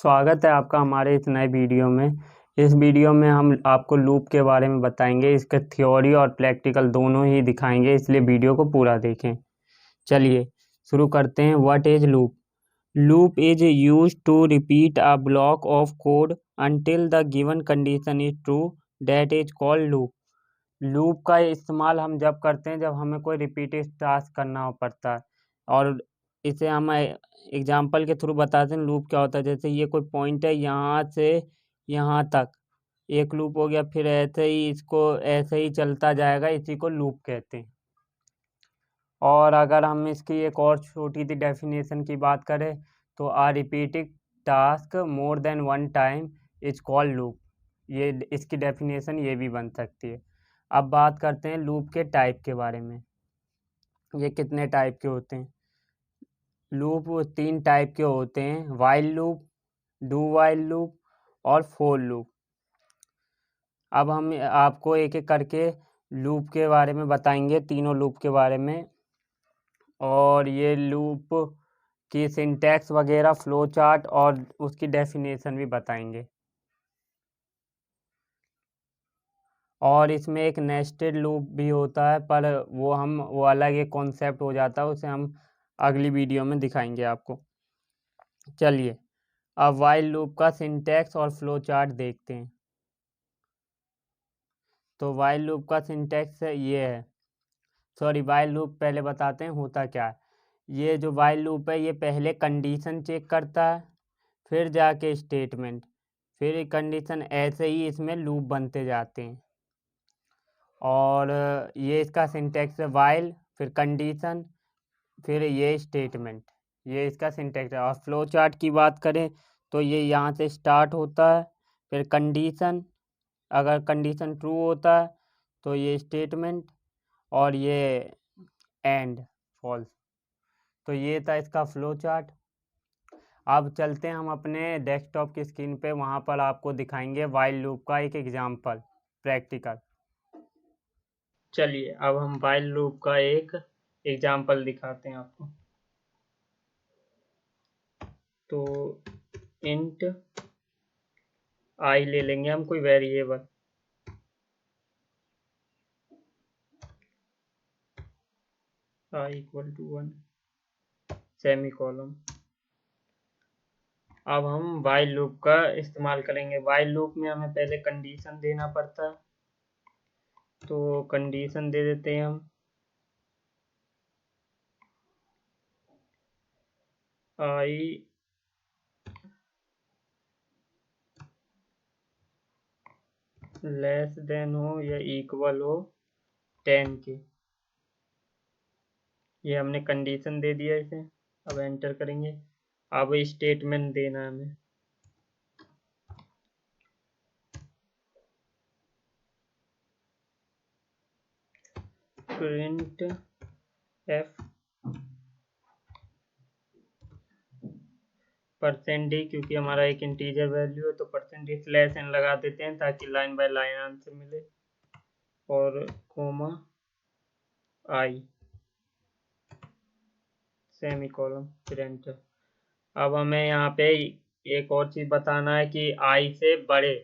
स्वागत है आपका हमारे इस नए वीडियो में। इस वीडियो में हम आपको लूप के बारे में बताएंगे, इसका थ्योरी और प्रैक्टिकल दोनों ही दिखाएंगे, इसलिए वीडियो को पूरा देखें। चलिए शुरू करते हैं। What is loop? Loop is used to repeat a block of code until the given condition is true, that is called loop। Loop का इस्तेमाल हम जब करते हैं जब हमें कोई रिपीटेड टास्क करना पड़ता है, और इसे हम एग्जाम्पल के थ्रू बताते हैं लूप क्या होता है। जैसे ये कोई पॉइंट है, यहाँ से यहाँ तक एक लूप हो गया, फिर ऐसे ही इसको ऐसे ही चलता जाएगा, इसी को लूप कहते हैं। और अगर हम इसकी एक और छोटी सी डेफिनेशन की बात करें तो uh repeating task more than one time is called loop. ये इसकी डेफिनेशन ये भी बन सकती है। अब बात करते हैं लूप के टाइप के बारे में। ये कितने टाइप के होते हैं? लूप 3 टाइप के होते हैं, while loop, do while loop और फोर लूप। अब हम आपको एक एक करके लूप के बारे में बताएंगे, तीनों लूप के बारे में, और ये लूप की सिंटैक्स वगैरह, फ्लो चार्ट और उसकी डेफिनेशन भी बताएंगे। और इसमें एक नेस्टेड लूप भी होता है, पर वो अलग एक कॉन्सेप्ट हो जाता है, उसे हम अगली वीडियो में दिखाएंगे आपको। चलिए अब वाइल लूप का सिंटैक्स और फ्लो चार्ट देखते हैं। तो वाइल लूप का सिंटैक्स ये है, सॉरी वाइल लूप पहले बताते हैं होता क्या है। ये जो वाइल लूप है ये पहले कंडीशन चेक करता है, फिर जाके स्टेटमेंट, फिर कंडीशन, ऐसे ही इसमें लूप बनते जाते हैं। और ये इसका सिंटैक्स है, वाइल फिर कंडीशन फिर ये स्टेटमेंट, ये इसका सिंटैक्स है। और फ्लो चार्ट की बात करें तो ये यहाँ से स्टार्ट होता है, फिर कंडीशन, अगर कंडीशन ट्रू होता है तो ये स्टेटमेंट, और ये एंड फॉल्स। तो ये था इसका फ्लो चार्ट। अब चलते हैं हम अपने डेस्कटॉप की स्क्रीन पे, वहाँ पर आपको दिखाएंगे वाइल लूप का एक एग्जांपल प्रैक्टिकल। चलिए अब हम वाइल लूप का एक एग्जांपल दिखाते हैं आपको। तो इंट आई ले लेंगे हम, कोई variable, I equal to 1 semicolon. अब हम वाइल लूप का इस्तेमाल करेंगे। वाइल लूप में हमें पहले कंडीशन देना पड़ता है, तो कंडीशन दे देते हैं हम आई लेस देन हो या इक्वल हो 10 के। ये हमने कंडीशन दे दिया इसे। अब एंटर करेंगे। अब स्टेटमेंट देना है हमें। प्रिंट एफ %d, क्योंकि हमारा एक इंटीजर वैल्यू है तो % स्लैश n लगा देते हैं ताकि लाइन बाय लाइन आंसर मिले, और कोमा आई सेमी कॉलम, फिर एंटर। अब हमें यहाँ पे एक और चीज बताना है कि आई से बड़े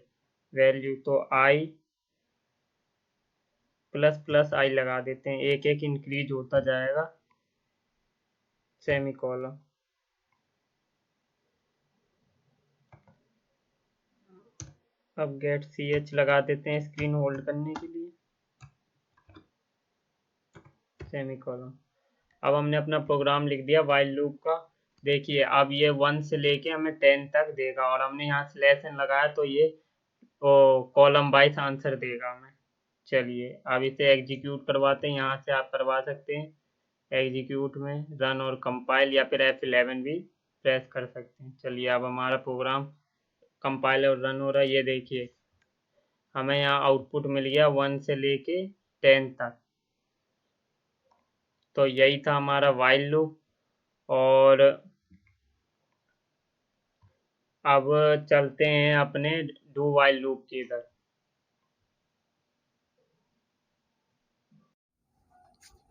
वैल्यू, तो आई प्लस प्लस आई लगा देते हैं, एक एक इंक्रीज होता जाएगा, सेमी कॉलम। अब गेट ch लगा देते हैं स्क्रीन होल्ड करने के लिए, सेमी कॉलम। अब हमने अपना प्रोग्राम लिख दिया वाइल लूप का। देखिए अब ये 1 से लेके हमें 10 तक देगा, और हमने यहाँ स्लैश n लगाया तो ये कॉलम वाइज आंसर देगा हमें। चलिए अब इसे एग्जीक्यूट करवाते हैं। यहाँ से आप करवा सकते हैं एग्जीक्यूट में रन और कंपाइल, या फिर F11 भी प्रेस कर सकते हैं। चलिए अब हमारा प्रोग्राम कंपाइल और रन हो रहा है। ये देखिए हमें यहाँ आउटपुट मिल गया 1 से लेके 10 तक। तो यही था हमारा वाइल लूप। और अब चलते हैं अपने डू वाइल लूप की इधर।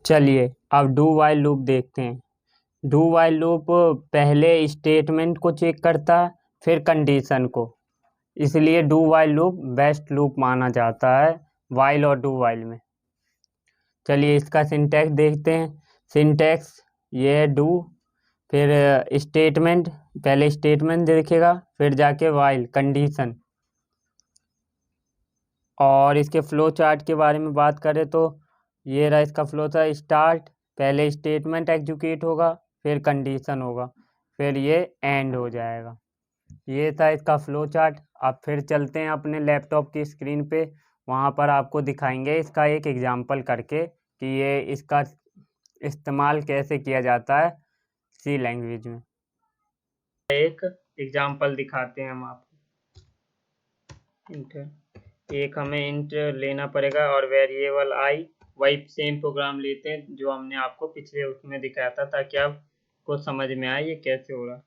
चलिए अब डू वाइल लूप देखते हैं। डू वाइल लूप पहले स्टेटमेंट को चेक करता है, फिर कंडीशन को। इसलिए do while loop best loop माना जाता है वाइल और डू वाइल में। चलिए इसका सिंटैक्स देखते हैं। सिंटैक्स ये है डू, फिर स्टेटमेंट, पहले स्टेटमेंट देखेगा, फिर जाके वाइल कंडीशन। और इसके फ्लो चार्ट के बारे में बात करें तो ये रहा इसका फ्लो चार्ट। स्टार्ट, पहले स्टेटमेंट एग्जीक्यूट होगा, फिर कंडीशन होगा, फिर ये एंड हो जाएगा। ये था इसका फ्लो चार्ट। अब फिर चलते हैं अपने लैपटॉप की स्क्रीन पे, वहाँ पर आपको दिखाएंगे इसका एक एग्जाम्पल करके कि ये इसका इस्तेमाल कैसे किया जाता है सी लैंग्वेज में। एक एग्जाम्पल दिखाते हैं हम आपको। एक हमें इंट लेना पड़ेगा और वेरिएबल आई, वही सेम प्रोग्राम लेते हैं जो हमने आपको पिछले उसमें दिखाया था, ताकि आपको समझ में आए ये कैसे हो रहा।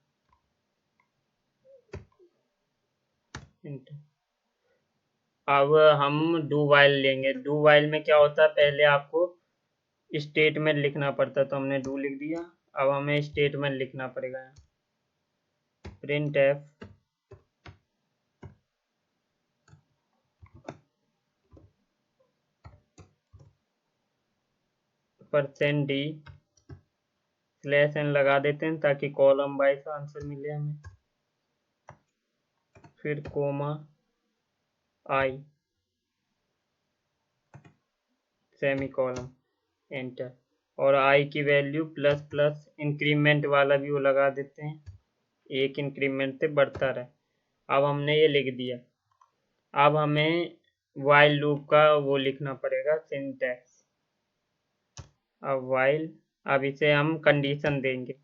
अब हम डू वाइल लेंगे। डू वाइल में क्या होता है, पहले आपको स्टेटमेंट लिखना पड़ता है, तो हमने डू लिख दिया। अब हमें स्टेटमेंट लिखना पड़ेगा, प्रिंट एफ %d /n लगा देते हैं ताकि कॉलम वाइज आंसर मिले हमें, फिर कोमा आई सेमीकोलन, एंटर। और आई की वैल्यू प्लस प्लस इंक्रीमेंट वाला भी वो लगा देते हैं, एक इंक्रीमेंट से बढ़ता रहे। अब हमने ये लिख दिया। अब हमें वाइल लूप का वो लिखना पड़ेगा सिंटैक्स। अब वाइल, अब इसे हम कंडीशन देंगे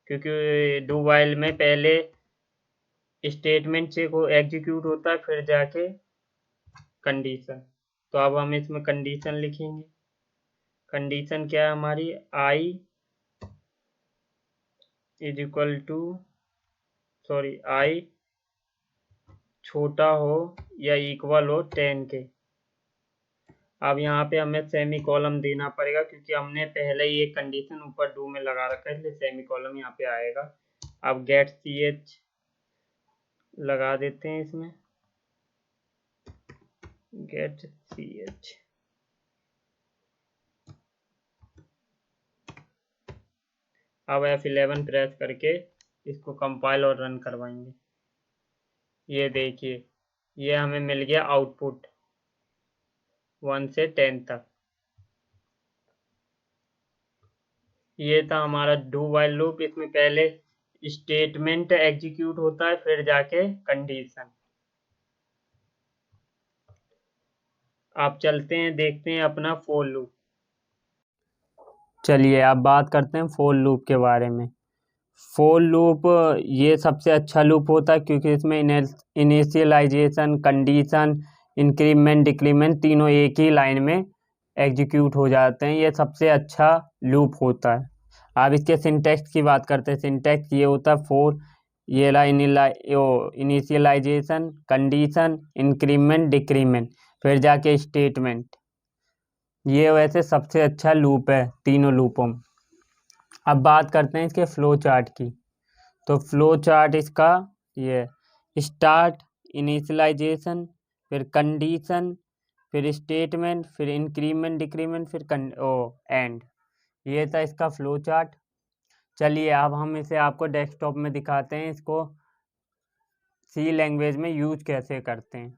क्योंकि डू वाइल में पहले स्टेटमेंट से को एग्जीक्यूट होता है, फिर जाके कंडीशन। तो अब हम इसमें कंडीशन लिखेंगे। कंडीशन क्या है हमारी, I is equal to, sorry, आई छोटा हो या इक्वल हो 10 के। अब यहाँ पे हमें सेमी कॉलम देना पड़ेगा क्योंकि हमने पहले ही एक कंडीशन ऊपर डू में लगा रखा है, इसलिए सेमी कॉलम यहाँ पे आएगा। अब गेट ch लगा देते हैं इसमें, गेट ch। अब F11 प्रेस करके इसको कंपाइल और रन करवाएंगे। ये देखिए, ये हमें मिल गया आउटपुट 1 से 10 तक। ये था हमारा डू वाइल लूप। इसमें पहले स्टेटमेंट एग्जीक्यूट होता है, फिर जाके कंडीशन। आप चलते हैं, देखते हैं अपना फोर लूप। चलिए अब बात करते हैं फोर लूप के बारे में। फोर लूप ये सबसे अच्छा लूप होता है क्योंकि इसमें इनिशियलाइजेशन, कंडीशन, इंक्रीमेंट, डिक्रीमेंट तीनों एक ही लाइन में एग्जीक्यूट हो जाते हैं। ये सबसे अच्छा लूप होता है। अब इसके सिंटैक्स की बात करते हैं। सिंटैक्स ये होता है फोर, ये रहा इनिशियलाइजेशन, कंडीशन, इंक्रीमेंट, डिक्रीमेंट, फिर जाके स्टेटमेंट। ये वैसे सबसे अच्छा लूप है तीनों लूपों में। अब बात करते हैं इसके फ्लो चार्ट की। तो फ्लो चार्ट इसका ये स्टार्ट, इनिशियलाइजेशन, फिर कंडीशन, फिर स्टेटमेंट, फिर इंक्रीमेंट, डिक्रीमेंट, फिर एंड। ये था इसका फ्लो चार्ट। चलिए अब हम इसे आपको डेस्कटॉप में दिखाते हैं, इसको सी लैंग्वेज में यूज कैसे करते हैं।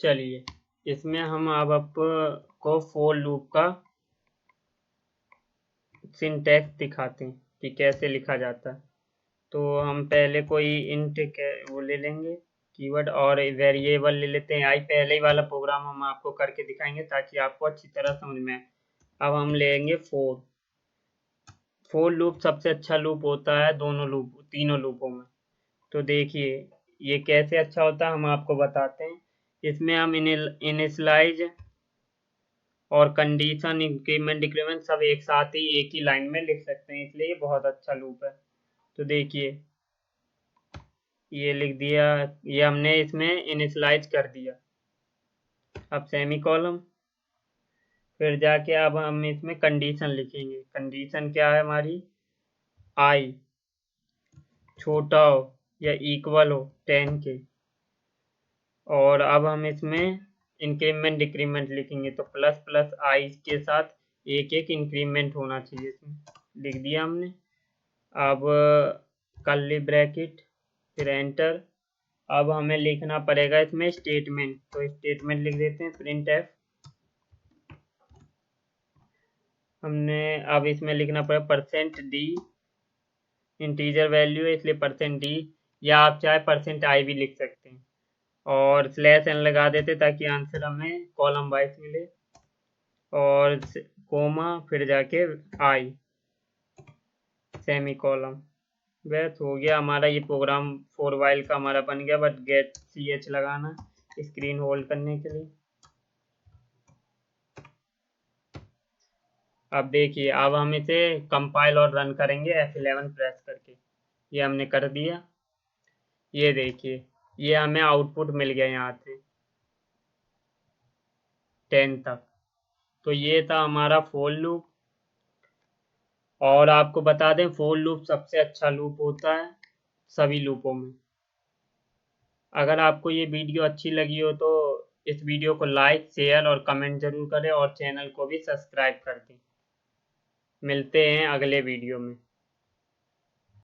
चलिए इसमें हम अब आपको फोर लूप का सिंटैक्स दिखाते हैं कि कैसे लिखा जाता है। तो हम पहले कोई इंट वो ले लेंगे कीवर्ड और वेरिएबल ले लेते हैं आई। पहले ही वाला प्रोग्राम हम आपको करके दिखाएंगे ताकि आपको अच्छी तरह समझ में आए। अब हम लेंगे फोर। फोर लूप सबसे अच्छा लूप होता है तीनों लूपों में। तो देखिए ये कैसे अच्छा होता है हम आपको बताते हैं। इसमें हम इनिशियलाइज और कंडीशन, इंक्रीमेंट, डिक्रीमेंट सब एक साथ ही एक ही लाइन में लिख सकते हैं, इसलिए ये बहुत अच्छा लूप है। तो देखिए ये लिख दिया, ये हमने इसमें इनिशियलाइज कर दिया। अब सेमी कॉलम, फिर जाके अब हम इसमें कंडीशन लिखेंगे। कंडीशन क्या है हमारी, आई छोटा हो या इक्वल हो 10 के। और अब हम इसमें इंक्रीमेंट डिक्रीमेंट लिखेंगे, तो प्लस प्लस आई के साथ एक एक इंक्रीमेंट होना चाहिए, इसमें लिख दिया हमने। अब कर्ली ब्रैकेट, फिर एंटर। अब हमें लिखना पड़ेगा इसमें स्टेटमेंट, तो स्टेटमेंट लिख देते हैं प्रिंट एफ। हमने अब इसमें लिखना पड़ेगा परसेंट डी, इंटीजर वैल्यू है इसलिए परसेंट डी, या आप चाहे परसेंट आई भी लिख सकते हैं, और स्लैश एन लगा देते ताकि आंसर हमें कॉलम वाइज मिले, और कोमा फिर जाके आई सेमी कॉलम। बस हो गया हमारा ये प्रोग्राम फॉर वाइल का हमारा बन गया, बट गेट सी एच लगाना स्क्रीन होल्ड करने के लिए। अब देखिए, अब हम इसे कंपाइल और रन करेंगे F11 प्रेस करके। ये हमने कर दिया। ये देखिए, ये हमें आउटपुट मिल गया यहाँ से 10 तक। तो ये था हमारा फॉर लूप। और आपको बता दें, फॉर लूप सबसे अच्छा लूप होता है सभी लूपों में। अगर आपको ये वीडियो अच्छी लगी हो तो इस वीडियो को लाइक, शेयर और कमेंट जरूर करें, और चैनल को भी सब्सक्राइब कर दें। मिलते हैं अगले वीडियो में।